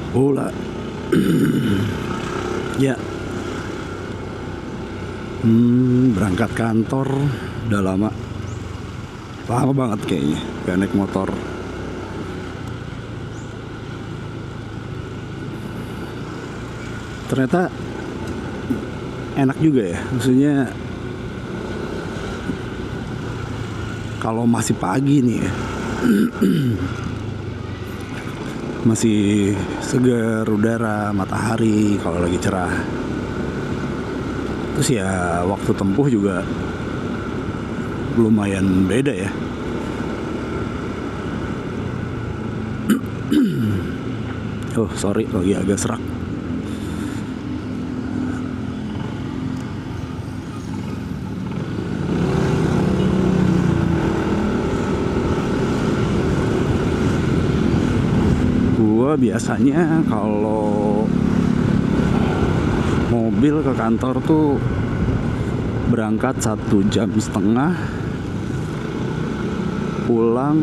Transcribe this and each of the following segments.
Bola. Ya, berangkat kantor udah lama banget kayaknya gak naik motor. Ternyata enak juga ya, maksudnya kalau masih pagi nih ya, masih segar udara, matahari kalau lagi cerah. Terus ya waktu tempuh juga lumayan beda ya. Oh sorry, lagi agak serak. Gua biasanya kalau mobil ke kantor tuh berangkat 1,5 jam, pulang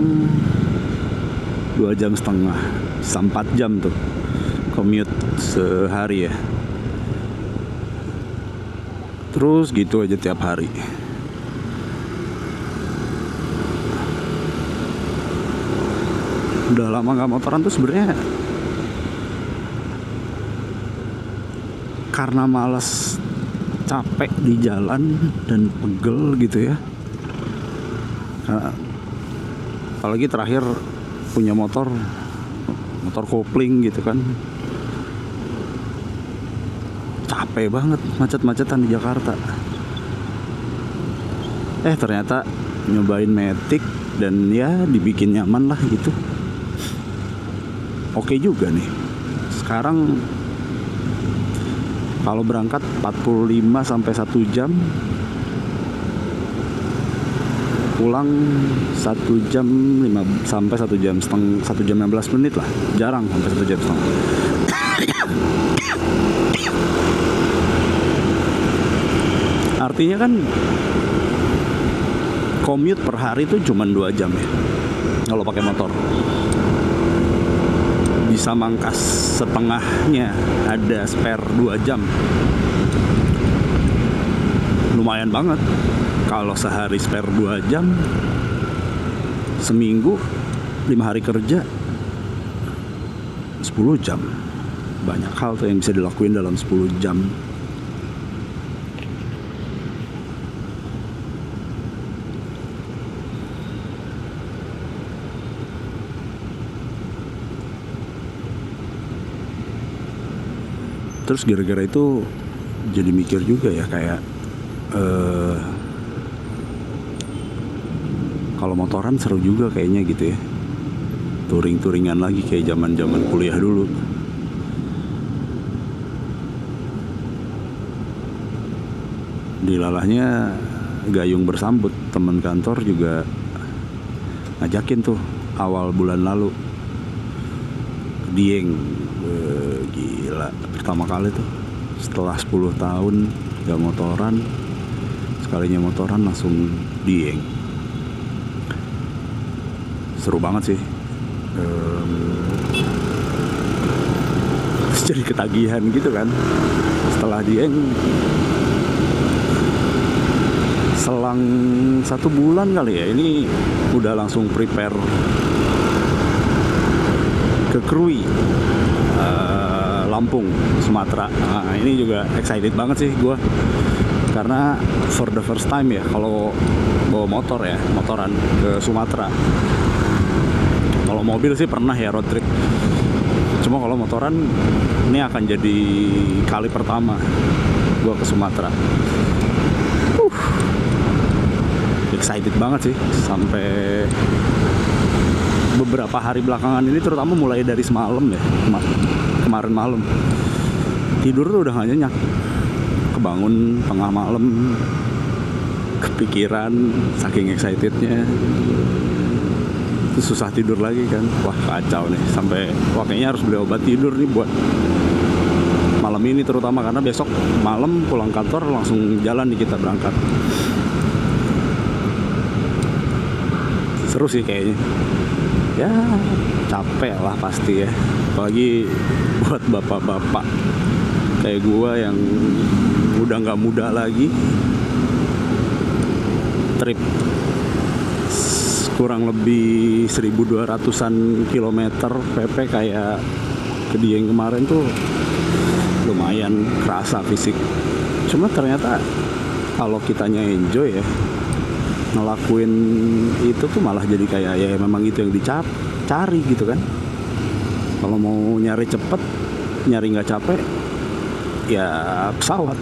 2,5 jam, bisa 4 jam tuh commute sehari ya. Terus gitu aja tiap hari. Udah lama gak motoran tuh sebenarnya karena malas, capek di jalan dan pegel gitu ya. Apalagi terakhir punya motor kopling gitu kan, capek banget macet-macetan di Jakarta. Ternyata nyobain Matic dan ya dibikin nyaman lah gitu. Oke juga nih. Sekarang kalau berangkat 45 sampai 1 jam, pulang 1 jam 5 sampai 1 jam setengah, 1 jam 15 menit lah, jarang sampai 1 jam setengah. Artinya kan commute per hari itu cuma 2 jam ya kalau pakai motor. Bisa mangkas setengahnya, ada spare 2 jam. Lumayan banget. Kalau sehari spare 2 jam, seminggu 5 hari kerja 10 jam. Banyak hal tuh yang bisa dilakuin dalam 10 jam. Terus gara-gara itu jadi mikir juga ya, kayak kalau motoran seru juga kayaknya gitu ya. Touring-touringan lagi kayak zaman-zaman kuliah dulu. Dilalahnya gayung bersambut, teman kantor juga ngajakin tuh awal bulan lalu ke Dieng. Gila, pertama kali tuh setelah 10 tahun gak motoran, sekalinya motoran langsung Dieng. Seru banget sih. Terus jadi ketagihan gitu kan. Setelah Dieng, selang 1 bulan kali ya, ini udah langsung prepare ke Krui, Lampung, Sumatera. Nah, ini juga excited banget sih gue, karena for the first time ya kalau bawa motor ya, motoran ke Sumatera. Kalau mobil sih pernah ya road trip, cuma kalau motoran ini akan jadi kali pertama gue ke Sumatera. Excited banget sih, sampai beberapa hari belakangan ini, terutama mulai dari semalam ya, kemarin malam tidur tuh udah gak nyenyak. Kebangun tengah malam, kepikiran saking excitednya, terus susah tidur lagi kan. Wah kacau nih, sampai kayaknya harus beli obat tidur nih buat malam ini terutama, karena besok malam pulang kantor langsung jalan nih kita berangkat. Seru sih kayaknya. Ya capek lah pasti ya, apalagi buat bapak-bapak kayak gua yang udah nggak muda lagi. Trip kurang lebih 1200-an kilometer PP kayak ke Dieng kemarin tuh lumayan kerasa fisik. Cuma ternyata kalau kitanya enjoy ya ngelakuin itu tuh malah jadi kayak ya memang itu yang dicari gitu kan. Kalau mau nyari cepet, nyari nggak capek, ya pesawat.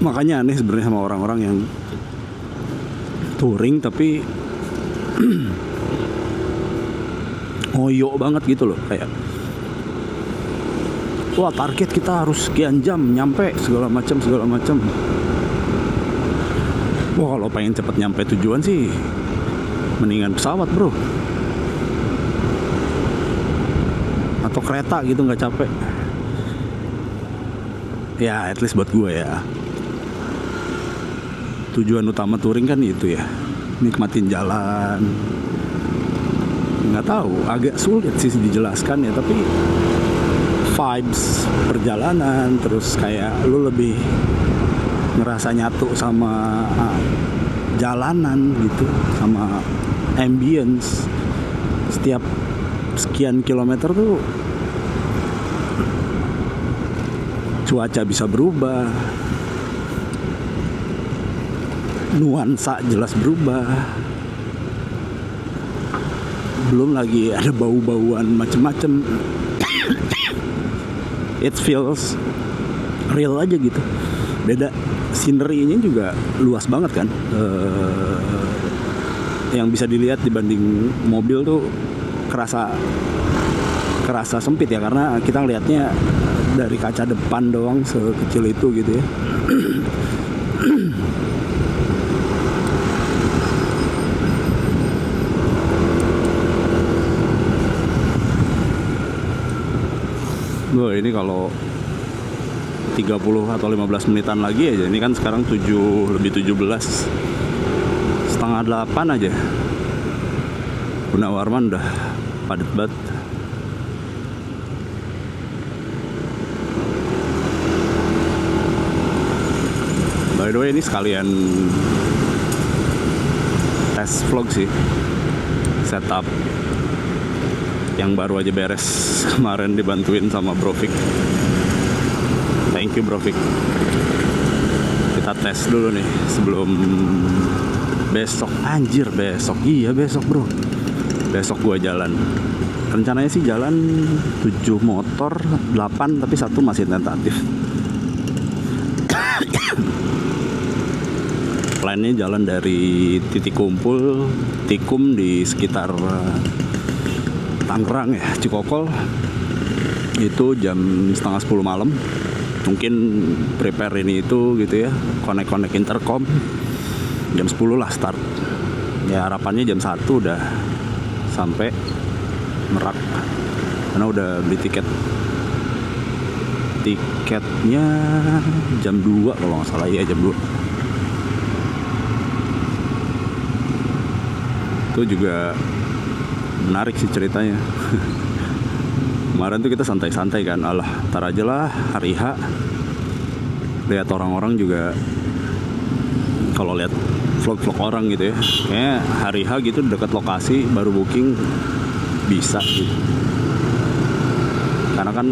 Makanya aneh sebenarnya sama orang-orang yang touring tapi ngoyo banget gitu loh, kayak wah target kita harus sekian jam nyampe segala macam. Wah kalau pengen cepet nyampe tujuan sih mendingan pesawat bro, atau kereta gitu nggak capek. Ya at least buat gue ya, tujuan utama touring kan itu ya, nikmatin jalan. Nggak tahu, agak sulit sih dijelaskan ya, tapi vibes perjalanan, terus kayak lu lebih ngerasa nyatu sama jalanan gitu, sama ambience. Setiap sekian kilometer tuh cuaca bisa berubah, nuansa jelas berubah, belum lagi ada bau-bauan macem-macem. It feels real aja gitu. Beda, scenery-nya juga luas banget kan. Yang bisa dilihat dibanding mobil tuh kerasa sempit ya, karena kita ngelihatnya dari kaca depan doang sekecil itu gitu ya. Ini kalau 30 atau 15 menitan lagi aja. Ini kan sekarang 7 lebih 17, setengah 8 aja. Gunawarman udah padat banget. By the way ini sekalian tes vlog sih, setup yang baru aja beres kemarin dibantuin sama Bro Fik. Thank you Bro Fik. Kita tes dulu nih sebelum besok. Anjir besok, iya besok bro. Besok gua jalan. Rencananya sih jalan 7 motor, 8 tapi 1 masih tentatif. Plannya jalan dari titik kumpul Tikum di sekitar Tangerang ya, Cikokol, itu jam setengah 10 malam. Mungkin prepare ini itu gitu ya, connect intercom jam 10 lah start. Ya harapannya jam 1 udah sampai Merak, karena udah beli tiketnya jam 2 kalau nggak salah ya, jam 2. Itu juga menarik sih ceritanya. Kemarin tuh kita santai-santai kan, alah ntar aja lah hari H. Lihat orang-orang juga, kalau lihat vlog-vlog orang gitu ya, kayaknya hari H gitu dekat lokasi baru booking bisa gitu. Karena kan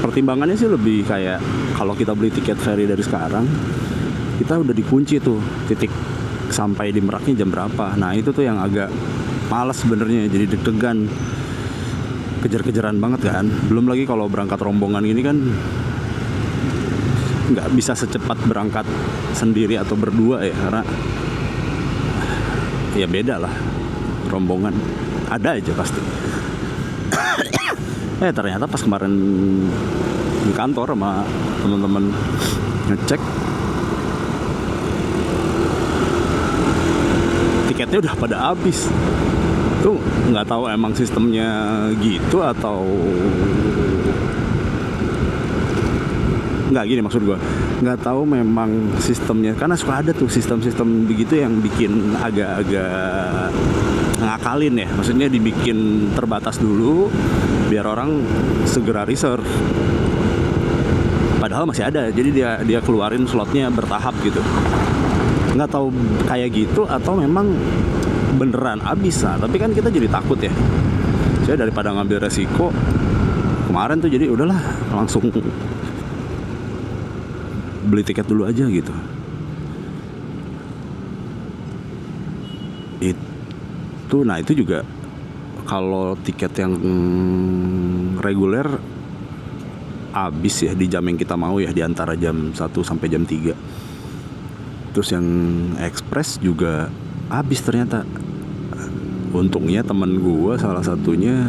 pertimbangannya sih lebih kayak kalau kita beli tiket ferry dari sekarang, kita udah dikunci tuh titik sampai di Meraknya jam berapa. Nah itu tuh yang agak malas sebenarnya, jadi deg-degan, kejar-kejaran banget kan. Belum lagi kalau berangkat rombongan gini kan nggak bisa secepat berangkat sendiri atau berdua ya, karena ya beda lah, rombongan ada aja pasti. Ternyata pas kemarin di kantor sama teman-teman ngecek, tiketnya udah pada habis. Tuh nggak tahu emang sistemnya gitu atau nggak, gini maksud gue, nggak tahu memang sistemnya, karena suka ada tuh sistem-sistem begitu yang bikin agak-agak ngakalin ya, maksudnya dibikin terbatas dulu biar orang segera reserve. Padahal masih ada, jadi dia keluarin slotnya bertahap gitu. Nggak tahu kayak gitu atau memang beneran habis. Nah, tapi kan kita jadi takut ya. Saya daripada ngambil resiko kemarin tuh, jadi udahlah langsung beli tiket dulu aja gitu. Nah itu juga kalau tiket yang reguler habis ya di jam yang kita mau ya, di antara jam 1 sampai jam 3. Terus yang ekspres juga habis ternyata. Untungnya temen gue salah satunya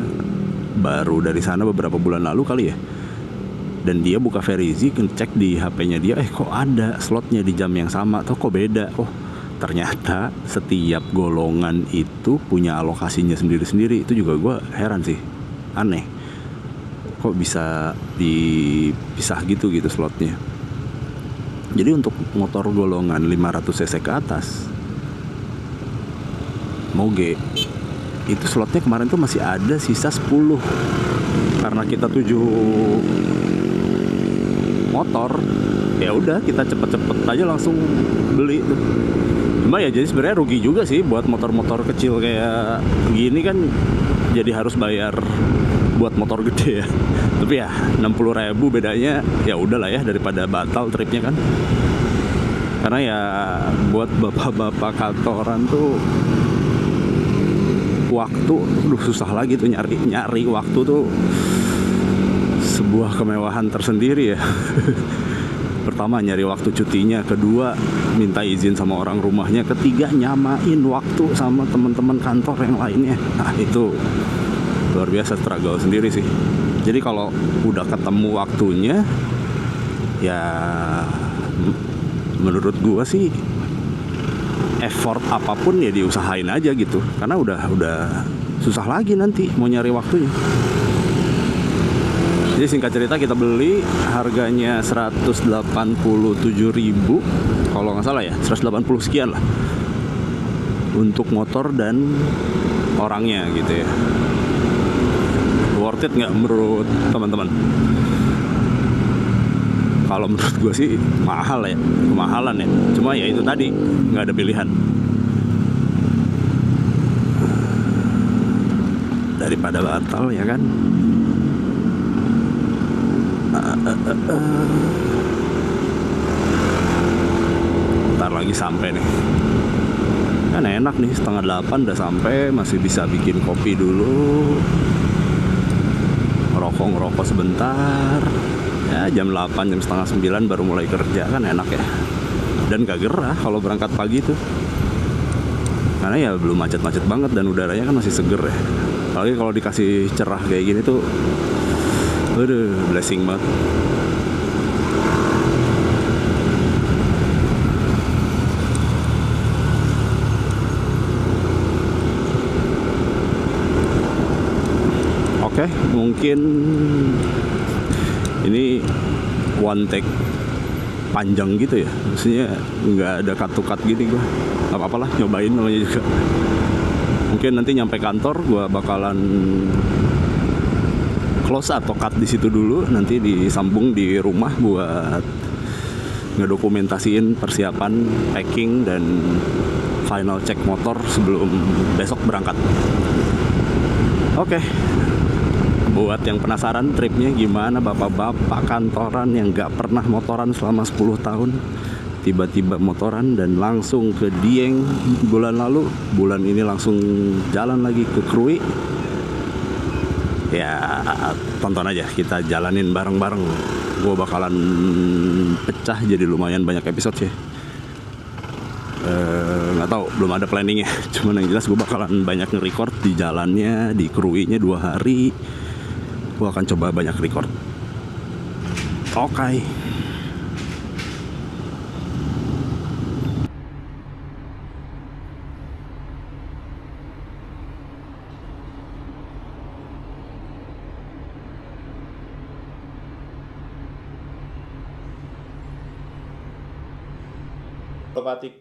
baru dari sana beberapa bulan lalu kali ya, dan dia buka Verizi, cek di HP-nya dia, kok ada slotnya di jam yang sama, tuh kok beda. Ternyata setiap golongan itu punya alokasinya sendiri-sendiri. Itu juga gue heran sih, aneh, kok bisa dipisah gitu slotnya. Jadi untuk motor golongan 500 cc ke atas Moge itu slotnya kemarin tuh masih ada sisa 10. Karena kita 7 motor, ya udah kita cepet-cepet aja langsung beli tuh. Cuma ya jadi sebenarnya rugi juga sih buat motor-motor kecil kayak gini kan, jadi harus bayar buat motor gede ya. Tapi ya 60.000 bedanya, ya udahlah ya, daripada batal tripnya kan. Karena ya buat bapak-bapak kantoran tuh waktu susah lagi tuh, nyari waktu tuh sebuah kemewahan tersendiri ya. Pertama nyari waktu cutinya, kedua minta izin sama orang rumahnya, ketiga nyamain waktu sama teman-teman kantor yang lainnya. Nah itu luar biasa, struggle sendiri sih. Jadi kalau udah ketemu waktunya ya menurut gua sih effort apapun ya diusahain aja gitu, karena udah susah lagi nanti mau nyari waktunya. Jadi singkat cerita kita beli, harganya 187.000 kalau nggak salah ya, 180 sekian lah untuk motor dan orangnya gitu ya. Worth it nggak menurut teman-teman? Kalau menurut gue sih mahal ya, kemahalan ya. Cuma ya itu tadi, nggak ada pilihan. Daripada batal ya kan. Ntar lagi sampai nih. Kan enak nih, 7:30 udah sampai, masih bisa bikin kopi dulu, ngerokok sebentar. Ya jam 8, jam setengah 9 baru mulai kerja, kan enak ya. Dan gak gerah kalau berangkat pagi tuh, karena ya belum macet-macet banget dan udaranya kan masih seger ya. Apalagi kalau dikasih cerah kayak gini tuh, aduh, blessing banget. Oke, mungkin ini one take panjang gitu ya, maksudnya nggak ada cut-to-cut gini gue. Gak apa-apa lah, nyobain namanya juga. Mungkin nanti nyampe kantor gue bakalan close atau cut di situ dulu, nanti disambung di rumah buat ngedokumentasiin persiapan packing dan final check motor sebelum besok berangkat. Oke. Buat yang penasaran tripnya gimana, bapak-bapak kantoran yang gak pernah motoran selama 10 tahun tiba-tiba motoran dan langsung ke Dieng bulan lalu, bulan ini langsung jalan lagi ke Krui, ya tonton aja, kita jalanin bareng-bareng. Gue bakalan pecah jadi lumayan banyak episode sih. Nggak tahu, belum ada planningnya. Cuman yang jelas gue bakalan banyak nge-record di jalannya, di Krui-nya 2 hari. Gue akan coba banyak record. Oke. Halo Patik.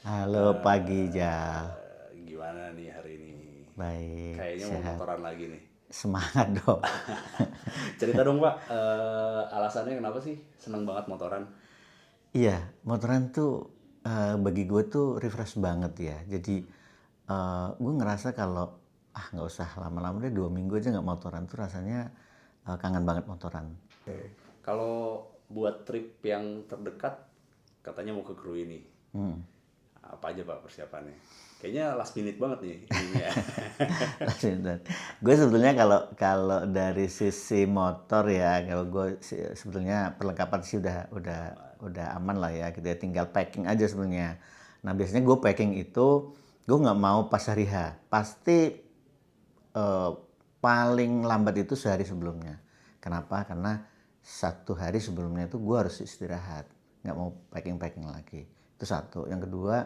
Halo pagi Jal. Gimana nih hari ini? Baik, Kayaknya mau sehat. motoran lagi nih. Semangat dong. Cerita dong Pak, alasannya kenapa sih seneng banget motoran? Iya, motoran tuh bagi gue tuh refresh banget ya. Jadi gue ngerasa kalau nggak usah lama-lama deh 2 minggu aja nggak motoran tuh rasanya kangen banget motoran. Kalau buat trip yang terdekat, katanya mau ke Krui nih. Apa aja Pak persiapannya? Kayaknya last minute banget nih ininya. Gue sebetulnya kalau dari sisi motor ya, kalau gue sebetulnya perlengkapan sih udah aman lah ya, gitu ya. Tinggal packing aja sebenarnya. Nah biasanya gue packing itu gue nggak mau pas hari H, pasti paling lambat itu sehari sebelumnya. Kenapa? Karena 1 hari sebelumnya itu gue harus istirahat, nggak mau packing lagi. Itu satu. Yang kedua,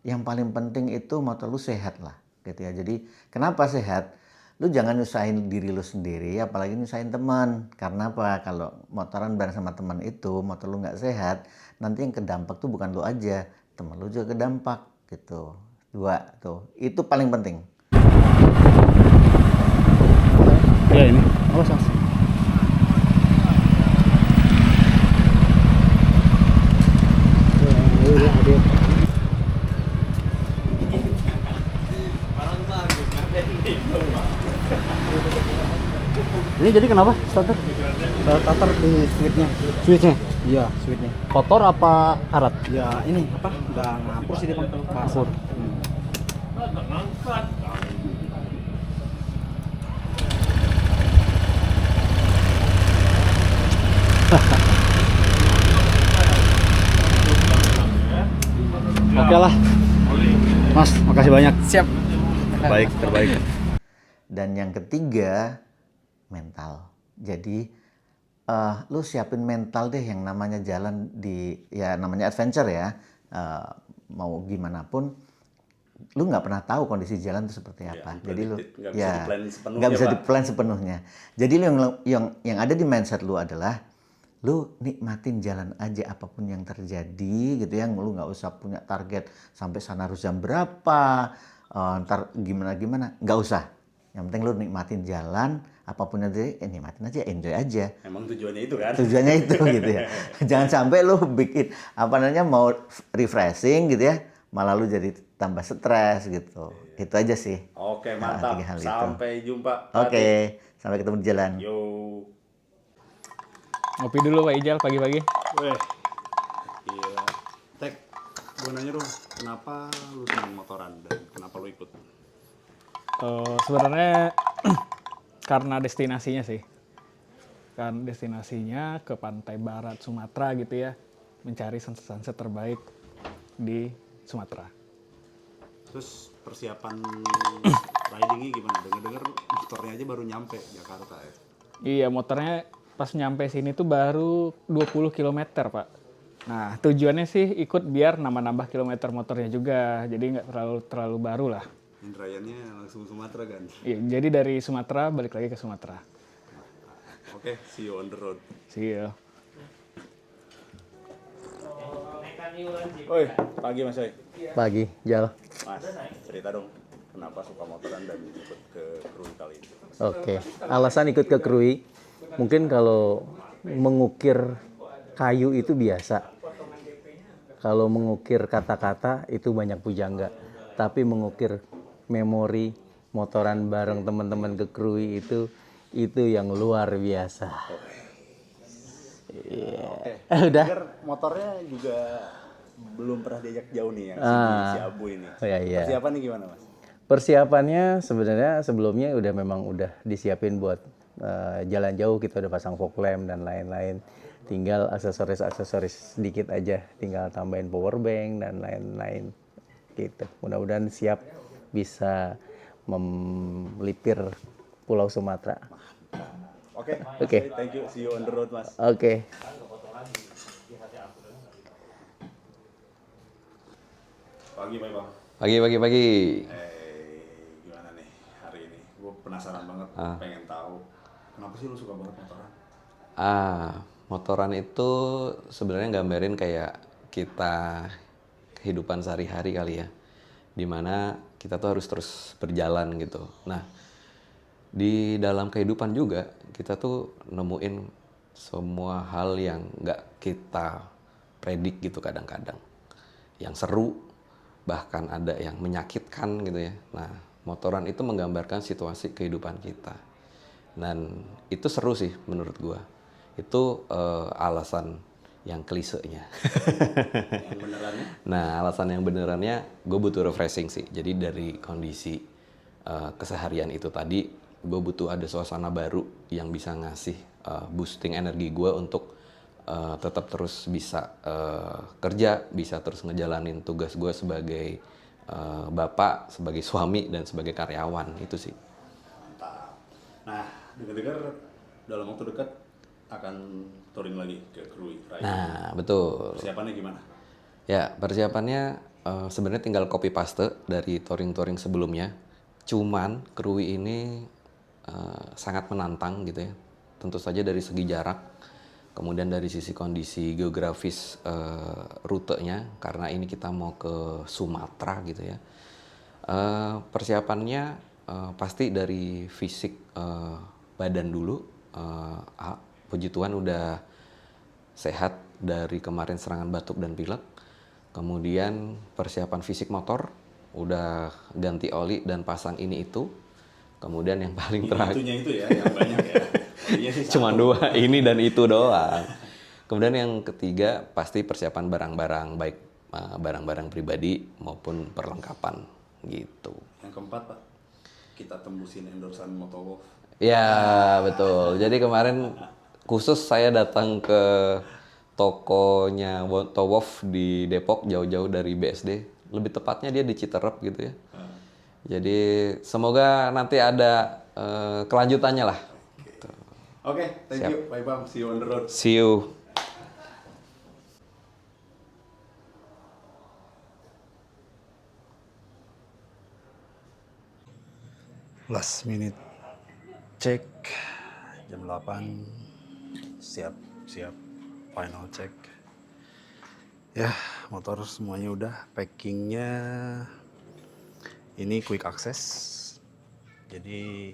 yang paling penting itu motor lu sehat lah, gitu ya. Jadi kenapa sehat? Lu jangan nyusahin diri lu sendiri, apalagi nyusahin teman. Karena apa? Kalau motoran bareng sama teman itu, motor lu nggak sehat, nanti yang kedampak tuh bukan lu aja, teman lu juga kedampak, gitu. 2 tuh, itu paling penting. Ya ini, awas mas. Ini jadi kenapa starter? Starter di switchnya. Switchnya? Iya, switchnya. Kotor apa karat? Ya ini apa? Udah ngapur sih dia bang. Ngapur. Oke lah, Mas, makasih banyak. Siap. Baik, terbaik. Dan yang ketiga, mental. Jadi lu siapin mental deh, yang namanya jalan ya namanya adventure ya. Mau gimana pun, lu nggak pernah tahu kondisi jalan itu seperti apa. Jadi lu nggak bisa di-plan sepenuhnya, nggak bisa Pak. di-plan sepenuhnya. Jadi lu yang ada di mindset lu adalah lu nikmatin jalan aja apapun yang terjadi, gitu ya. Lu nggak usah punya target sampai sana harus jam berapa, ntar gimana, nggak usah. Yang penting lu nikmatin jalan, apapun yang terjadi, nikmatin aja, enjoy aja. Emang tujuannya itu kan? Tujuannya itu gitu ya. Jangan sampai lu bikin mau refreshing gitu ya, malah lu jadi tambah stres gitu. Itu aja sih. Oke, Nah, mantap. 3 hal itu. Sampai jumpa. Oke, sampai ketemu di jalan. Yo. Ngopi dulu Pak Ijal pagi-pagi. Weh. Gila. Tek, gue nanya dong, kenapa lu seneng motoran dan kenapa lu ikut? Sebenarnya karena destinasinya sih. Kan destinasinya ke pantai barat Sumatera gitu ya. Mencari sunset terbaik di Sumatera. Terus persiapan ridingnya gimana? Dengar-dengar motornya aja baru nyampe Jakarta ya? Iya, motornya pas nyampe sini tuh baru 20 km, Pak. Nah, tujuannya sih ikut biar nambah-nambah kilometer motornya juga. Jadi nggak terlalu baru lah. Indrayannya langsung Sumatera kan? Iya, jadi dari Sumatera balik lagi ke Sumatera. Oke, see you on the road. See you. Oi, pagi Mas Oi. Pagi, Jal. Mas, cerita dong kenapa suka motoran dan ikut ke Krui kali ini? Oke. Alasan ikut ke Krui, mungkin kalau mengukir kayu itu biasa. Kalau mengukir kata-kata itu banyak pujangga. Tapi mengukir memori motoran bareng teman-teman ke Krui itu yang luar biasa. Oke. Udah. Dengar motornya juga belum pernah diajak jauh nih yang si Abu ini. Oh, iya. Persiapannya gimana Mas? Persiapannya sebenarnya sebelumnya udah disiapin buat jalan jauh, kita udah pasang fog lamp dan lain-lain. Tinggal aksesoris sedikit aja, tinggal tambahin power bank dan lain-lain gitu. Mudah-mudahan siap bisa melipir Pulau Sumatera. Oke. Oke. Thank you. See you on the road Mas. Oke. Pagi Bang. Pagi. Gimana nih hari ini? Gue penasaran banget, pengen tahu kenapa sih lu suka banget motoran? Motoran itu sebenarnya gambarin kayak kita kehidupan sehari-hari kali ya. Dimana kita tuh harus terus berjalan gitu. Nah, di dalam kehidupan juga kita tuh nemuin semua hal yang nggak kita predik gitu kadang-kadang. Yang seru, bahkan ada yang menyakitkan gitu ya. Nah, motoran itu menggambarkan situasi kehidupan kita. Dan itu seru sih menurut gua. Itu alasan yang klisenya. Yang benerannya? Nah, alasan yang benerannya gue butuh refreshing sih. Jadi dari kondisi keseharian itu tadi, gue butuh ada suasana baru yang bisa ngasih boosting energi gue untuk tetap terus bisa kerja, bisa terus ngejalanin tugas gue sebagai bapak, sebagai suami, dan sebagai karyawan. Itu sih. Mantap. Nah, dengar-dengar dalam waktu dekat akan touring lagi ke Krui Raya. Nah, betul. Persiapannya gimana? Ya, persiapannya sebenarnya tinggal copy paste dari touring-touring sebelumnya. Cuman Krui ini sangat menantang gitu ya. Tentu saja dari segi jarak, kemudian dari sisi kondisi geografis rutenya, karena ini kita mau ke Sumatera gitu ya. Persiapannya pasti dari fisik badan dulu. Puji Tuhan udah sehat dari kemarin serangan batuk dan pilek. Kemudian persiapan fisik motor, udah ganti oli dan pasang ini itu. Kemudian yang paling terakhir, Itunya itu ya, yang banyak ya. Iya sih, cuma satu. 2, ini dan itu doang. Kemudian yang ketiga pasti persiapan barang-barang, baik barang-barang pribadi maupun perlengkapan gitu. Yang keempat, Pak, kita tembusin endorsan Motowolf. Ya, betul. Jadi kemarin khusus saya datang ke tokonya Motowolf di Depok, jauh-jauh dari BSD. Lebih tepatnya dia di Citerep gitu ya. Jadi semoga nanti ada kelanjutannya lah. Oke, thank you, Pak Ipam. See you on the road. See you. Last minute cek jam 8, siap final check. Ya, motor semuanya udah, packingnya ini quick access, jadi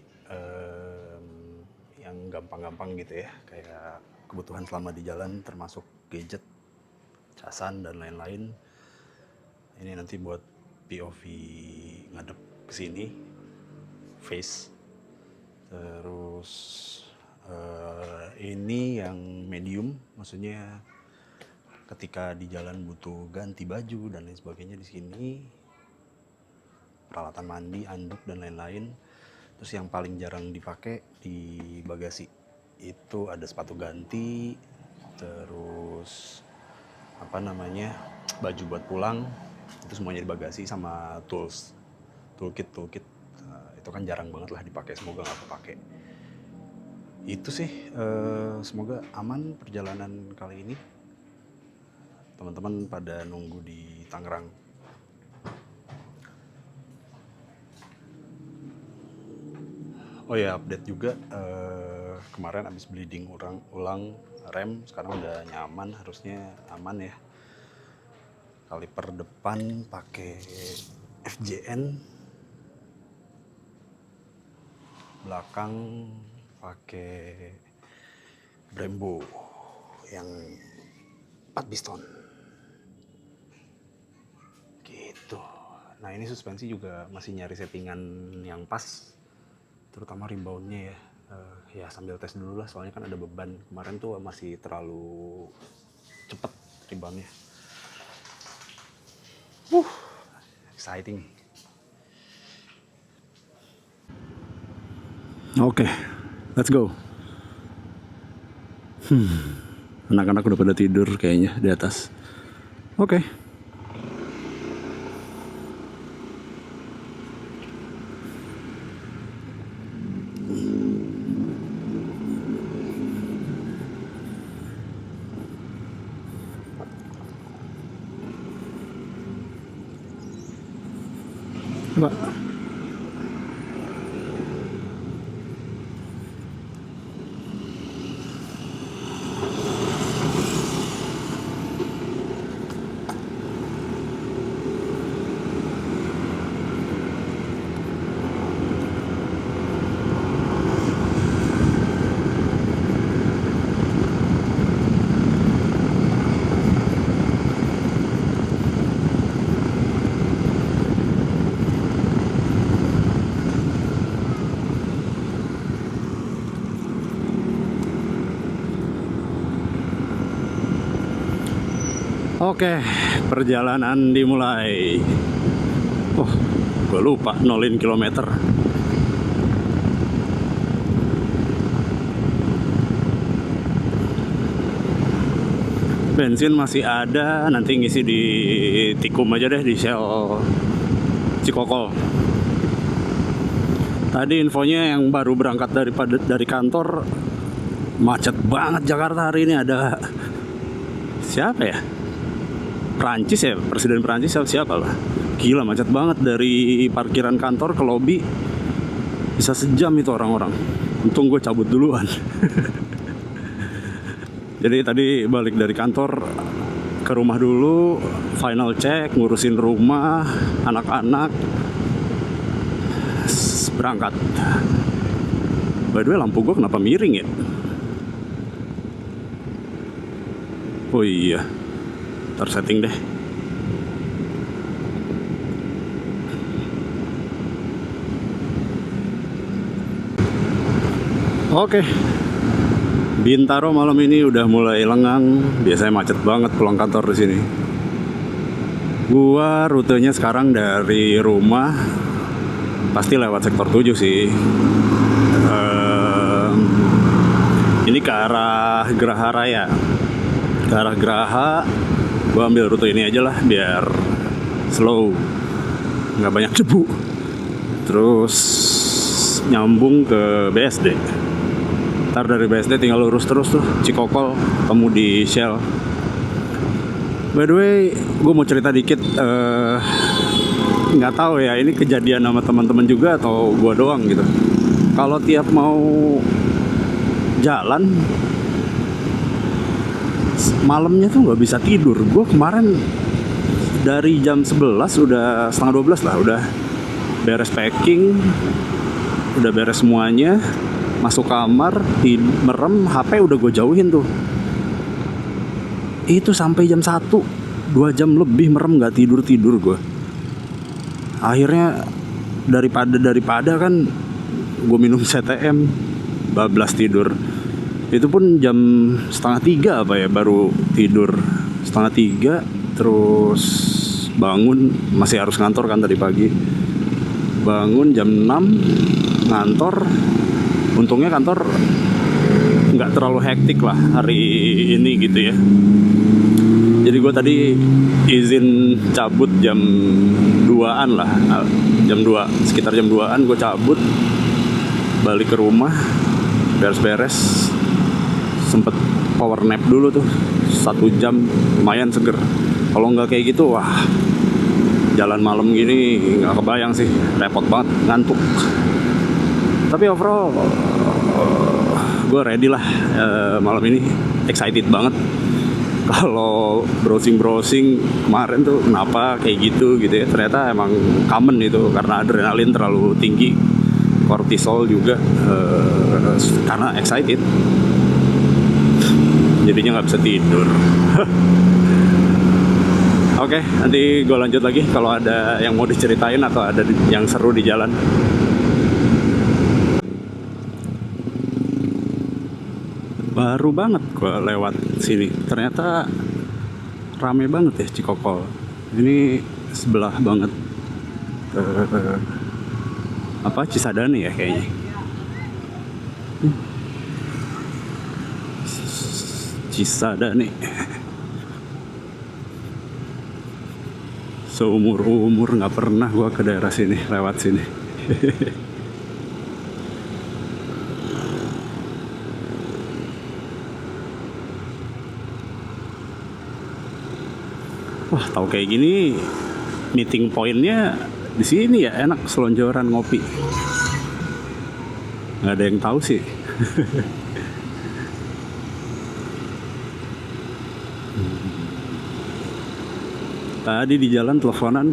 yang gampang-gampang gitu ya, kayak kebutuhan selama di jalan termasuk gadget, casan dan lain-lain. Ini nanti buat POV ngadep ke sini, face. Terus ini yang medium, maksudnya ketika di jalan butuh ganti baju dan lain sebagainya di sini, peralatan mandi, anduk dan lain-lain. Terus yang paling jarang dipakai di bagasi itu ada sepatu ganti, terus baju buat pulang, itu semuanya di bagasi, sama toolkit. Itu kan jarang banget lah dipakai, semoga nggak kepake. Itu sih, semoga aman perjalanan kali ini. Teman-teman pada nunggu di Tangerang. Oh ya, update juga, kemarin abis bleeding ulang rem, sekarang udah nyaman, harusnya aman ya. Kaliper depan pakai FJN, belakang pakai Brembo yang 4 piston gitu. Nah, ini suspensi juga masih nyari settingan yang pas, terutama reboundnya ya. Ya sambil tes dulu lah, soalnya kan ada beban. Kemarin tuh masih terlalu cepet reboundnya. Exciting. Oke, let's go. Anak-anak udah pada tidur kayaknya di atas. Oke. Pak. Oke, perjalanan dimulai. Oh, gue lupa nolin kilometer. Bensin masih ada, nanti ngisi di Tikum aja deh, di Shell Cikokol. Tadi infonya yang baru berangkat dari kantor, macet banget Jakarta hari ini. Ada siapa ya? Prancis ya, Presiden Prancis siapa lah. Gila macet banget dari parkiran kantor ke lobi. Bisa sejam itu orang-orang. Untung gue cabut duluan. Jadi tadi balik dari kantor ke rumah dulu, final check, ngurusin rumah, anak-anak, berangkat. By the way, lampu gue kenapa miring ya? Oh iya, tersetting deh. Oke, Bintaro malam ini udah mulai lengang. Biasanya macet banget pulang kantor di sini. Gua rutenya sekarang dari rumah pasti lewat sektor 7 sih. Ini ke arah Geraha Raya. Ke arah Geraha, gua ambil rute ini aja lah biar slow, nggak banyak debu. Terus nyambung ke BSD. Ntar dari BSD tinggal lurus terus tuh Cikokol, ketemu di Shell. By the way, gue mau cerita dikit. Nggak tahu ya ini kejadian sama teman-teman juga atau gue doang gitu. Kalau tiap mau jalan malamnya tuh nggak bisa tidur. Gue kemarin dari jam 11 udah setengah 12 lah, udah beres packing, udah beres semuanya. Masuk kamar, merem, HP udah gue jauhin tuh. Itu sampai jam 1, 2 jam lebih merem, gak tidur-tidur gue. Akhirnya daripada kan gue minum CTM, bablas tidur. Itu pun jam 2:30 apa ya baru tidur. 2:30, terus bangun, masih harus ngantor kan tadi pagi. Bangun jam 6, ngantor. Untungnya kantor nggak terlalu hektik lah hari ini gitu ya. Jadi gue tadi izin cabut jam 2-an lah. Jam 2, sekitar jam 2-an gue cabut. Balik ke rumah, beres-beres. Sempet power nap dulu tuh 1 jam, lumayan seger. Kalau nggak kayak gitu, wah jalan malam gini nggak kebayang sih. Repot banget, ngantuk. Tapi overall gue ready lah malam ini, excited banget. Kalau browsing kemarin tuh kenapa kayak gitu ya, ternyata emang common itu karena adrenalin terlalu tinggi, kortisol juga, karena excited jadinya nggak bisa tidur. Oke, nanti gue lanjut lagi kalau ada yang mau diceritain atau ada yang seru di jalan. Baru banget gue lewat sini, ternyata rame banget ya Cikokol. Ini sebelah banget Cisadane ya kayaknya. Cisadane. Seumur nggak pernah gue ke daerah sini, lewat sini. Wah, tahu kayak gini meeting pointnya di sini ya, enak selonjoran ngopi. Nggak ada yang tahu sih. Tadi di jalan teleponan,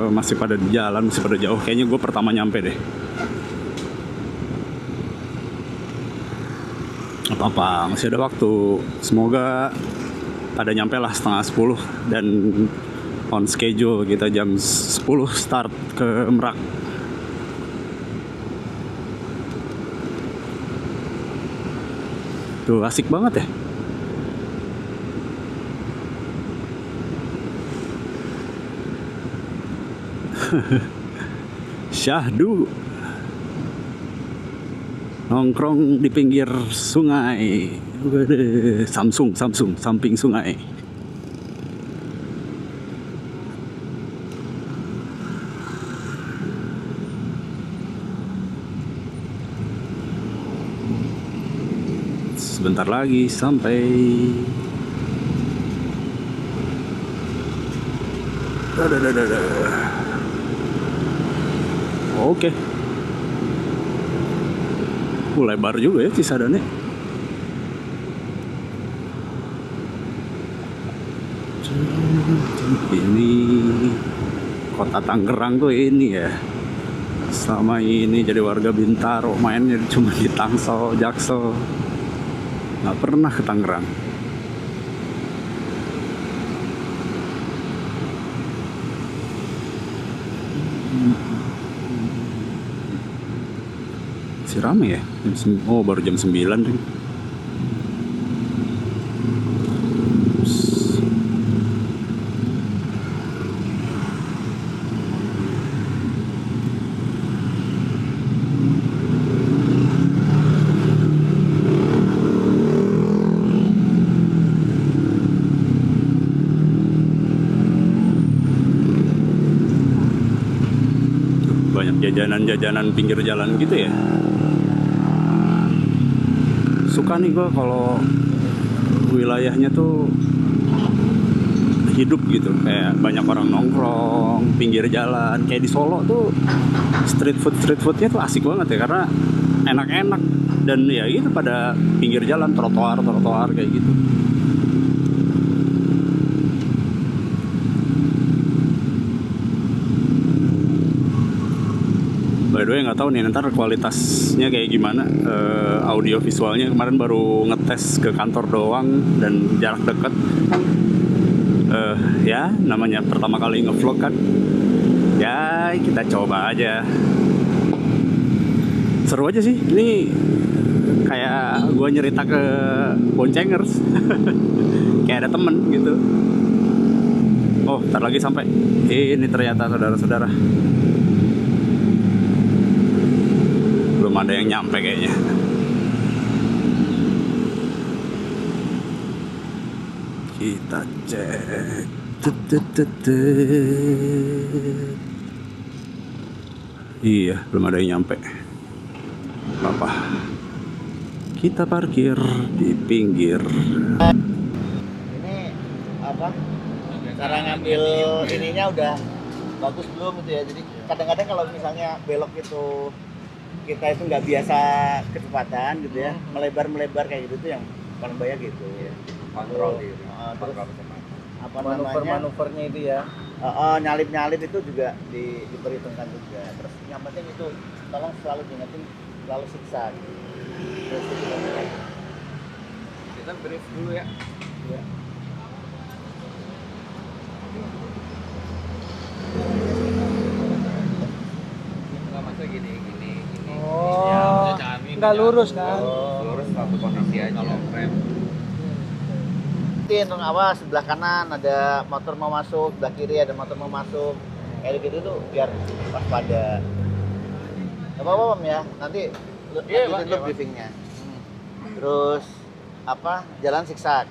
masih pada di jalan, masih pada jauh. Kayaknya gue pertama nyampe deh. Apa-apa, masih ada waktu. Semoga pada nyampe lah 9:30 dan on schedule kita jam 10 start ke Merak. Tuh asik banget ya. Syahdu nongkrong di pinggir sungai. Waduh, Samsung samping sungai. Sebentar lagi sampai. Oke. Lebar juga ya Cisadane. Ini kota Tangerang tuh ini ya. Sama ini jadi warga Bintaro, mainnya cuma di Tangsel, Jaksel. Nggak pernah ke Tangerang. Masih rame ya? Oh, baru jam 9 nih. Banyak jajanan-jajanan pinggir jalan gitu ya. Suka nih gue kalau wilayahnya tuh hidup gitu, kayak banyak orang nongkrong pinggir jalan. Kayak di Solo tuh street foodnya tuh asik banget ya, karena enak-enak dan ya gitu pada pinggir jalan, trotoar kayak gitu. By the way, nggak tahu nih ntar kualitasnya kayak gimana, audio visualnya. Kemarin baru ngetes ke kantor doang dan jarak dekat. Ya namanya pertama kali ngevlog kan, ya kita coba aja. Seru aja sih, ini kayak gue nyerita ke Boncengers. Kayak ada temen gitu. Oh, ntar lagi sampai. Ini ternyata saudara-saudara, belum ada yang nyampe kayaknya. Kita cek. Iya, belum ada yang nyampe. Apa? Kita parkir di pinggir. Ini apa? Cara ngambil ininya udah bagus belum gitu ya. Jadi kadang-kadang kalau misalnya belok itu kita itu nggak biasa kecepatan gitu ya, melebar kayak gitu tuh yang paling bahaya gitu. Kontrol diri. Terus apa Manuver-manuvernya itu ya. Nyalip itu juga diperhitungkan juga. Terus yang penting itu tolong selalu diingetin, selalu siksa. Terus Kita brief dulu ya. ya. Nggak masa gini. Oh, jangan ini, nggak lurus kan? Lurus satu kondisi aja. Kalau rem. Untuk awas sebelah kanan ada motor mau masuk, sebelah kiri ada motor mau masuk, kayak gitu tuh biar waspada. Gak apa-apa Om ya, nanti lu briefingnya. Terus apa? Jalan siksak.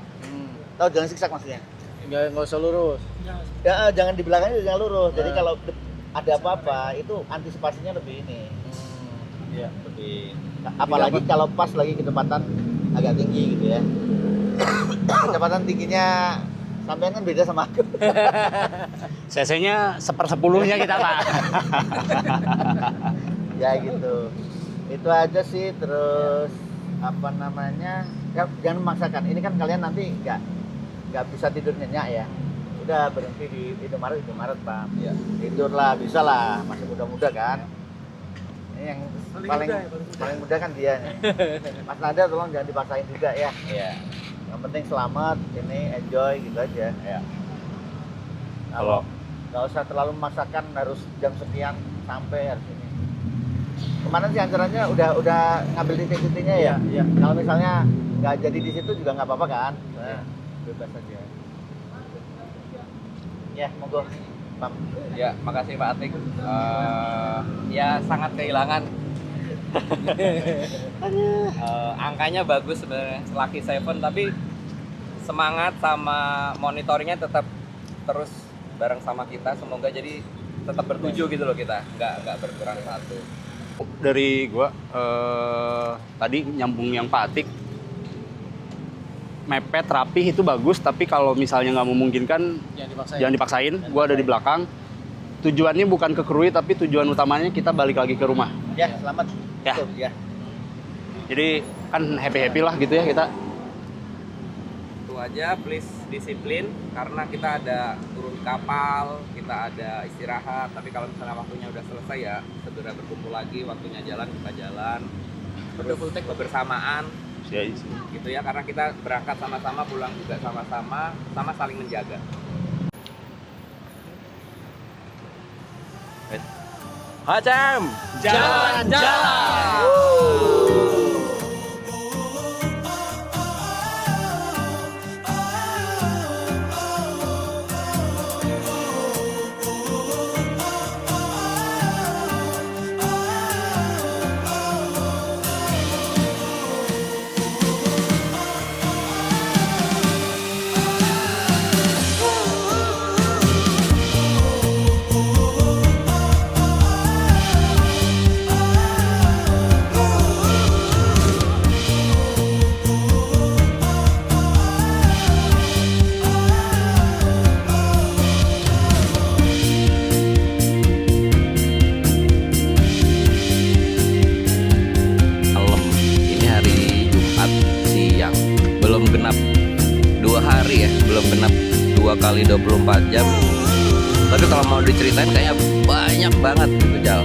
Tahu jalan siksak maksudnya? Nggak usah lurus. Ya, jangan di belakangnya jangan lurus. Jadi kalau ada apa-apa itu antisipasinya lebih ini. Iya, lebih. Apalagi kalau pas lagi kecepatan agak tinggi gitu ya. Kecepatan tingginya sampean kan beda sama aku. CC-nya 1/10-nya kita, Pak. Ya gitu. Itu aja sih. Terus apa namanya? Ya, jangan memaksakan. Ini kan kalian nanti nggak bisa tidur nyenyak ya. Udah berhenti di Indomaret Pak. Iya. Tidurlah, bisa lah. Masih muda-muda kan. Ini yang paling muda kan dia nih. Mas Nada tolong jangan dipaksain juga ya. Iya. Yang penting selamat, ini enjoy gitu aja. Iya. Kalau nggak usah terlalu memaksakan harus jam sekian sampai harus ini. Kemarin sih anjurannya udah ngambil titik-titiknya ya. Iya. Kalau misalnya nggak jadi di situ juga nggak apa-apa kan. Nah, bebas aja. Ya, monggo. Ya, makasih Pak Atik. Ya sangat kehilangan. Angkanya bagus sebenarnya, Lucky Seven, tapi semangat sama monitoringnya tetap terus bareng sama kita. Semoga jadi tetap bertujuh gitu loh kita, nggak berkurang satu. Dari gua tadi nyambung yang Pak Atik, mepet rapih itu bagus, tapi kalau misalnya nggak memungkinkan jangan dipaksain. Gua ada di belakang. Tujuannya bukan ke Krui, tapi tujuan utamanya kita balik lagi ke rumah. Ya, selamat. Ya. Betul, ya. Jadi kan happy lah gitu ya kita. Itu aja, please disiplin karena kita ada turun kapal, kita ada istirahat. Tapi kalau misalnya waktunya udah selesai ya segera berkumpul lagi, waktunya jalan kita jalan. Terus kebersamaan gitu ya, karena kita berangkat sama-sama, pulang juga sama-sama, sama saling menjaga. Hacam jalan-jalan. Malam, ini hari Jumat siang, belum genap 2 hari ya, belum genap 2 kali 24 jam. Tapi kalau mau diceritain kayaknya banyak banget gitu Jal.